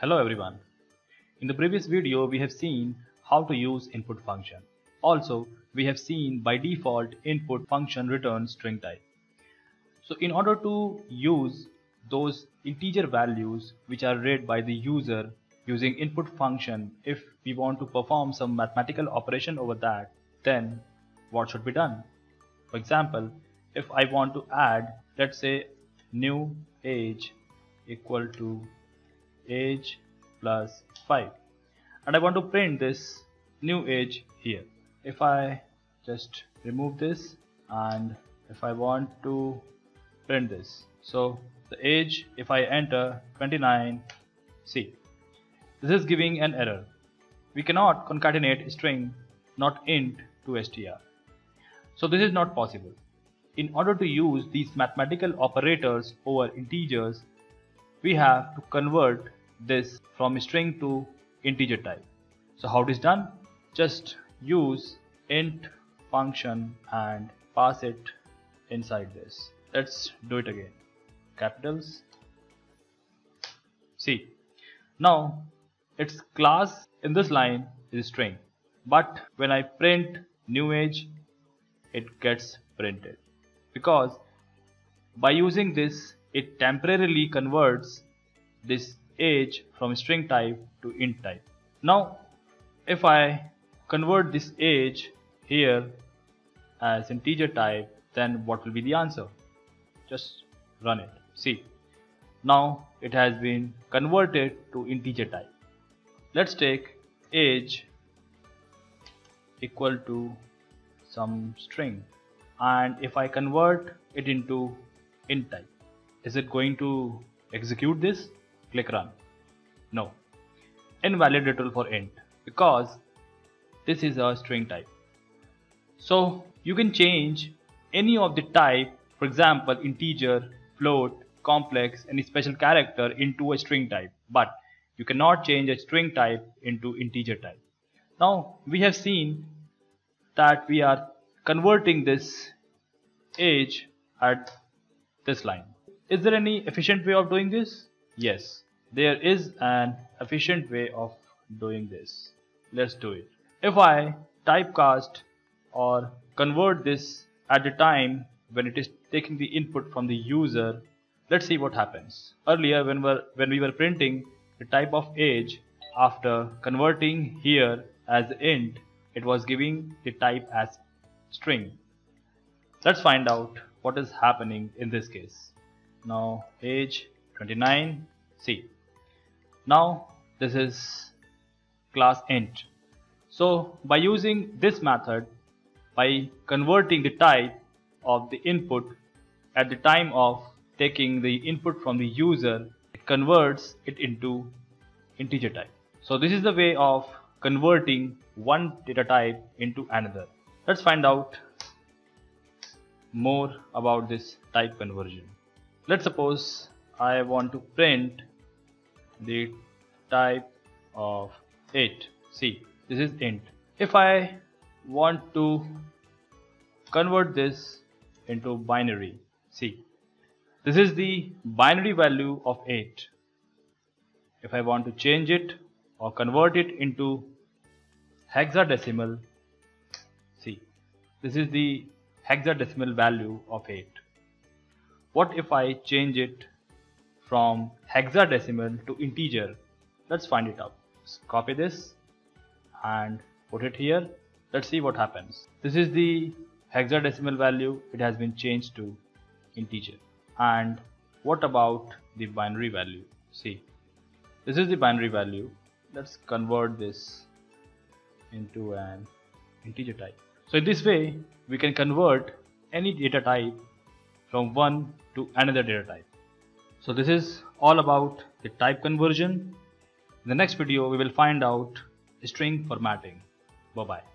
Hello everyone. In the previous video we have seen how to use input function. Also we have seen by default input function returns string type. So in order to use those integer values which are read by the user using input function, if we want to perform some mathematical operation over that, then what should be done? For example, if I want to add, let's say, new age equal to age plus 5, and I want to print this new age here. If I just remove this and if I want to print this, so the age, if I enter 29, see, this is giving an error. We cannot concatenate string not int to str. So this is not possible. In order to use these mathematical operators over integers, we have to convert this from string to integer type. So how it is done? Just use int function and pass it inside this. Let's do it again. Capitals. See, now its class in this line is string, but when I print new age, it gets printed, because by using this it temporarily converts this age from string type to int type. Now if I convert this age here as integer type, then what will be the answer? Just run it. See, now it has been converted to integer type. Let's take age equal to some string, and if I convert it into int type, is it going to execute this? Click run. No, invalid return for int, because this is a string type. So you can change any of the type, for example integer, float, complex, any special character into a string type, but you cannot change a string type into integer type. Now we have seen that we are converting this age at this line. Is there any efficient way of doing this? Yes, there is an efficient way of doing this. Let's do it. If I typecast or convert this at the time when it is taking the input from the user, let's see what happens. Earlier when we were printing the type of age, after converting here as int, it was giving the type as string. Let's find out what is happening in this case. Now age 29, see, now this is class int. So by using this method, by converting the type of the input at the time of taking the input from the user, it converts it into integer type. So this is the way of converting one data type into another. Let's find out more about this type conversion. Let's suppose I want to print the type of 8. See, this is int. If I want to convert this into binary, see, this is the binary value of 8. If I want to change it or convert it into hexadecimal, see, this is the hexadecimal value of 8. What if I change it from hexadecimal to integer? Let's find it out. Just copy this and put it here. Let's see what happens. This is the hexadecimal value. It has been changed to integer. And what about the binary value? See, this is the binary value. Let's convert this into an integer type. So in this way we can convert any data type from one to another data type. So this is all about the type conversion. In the next video we will find out string formatting. Bye bye.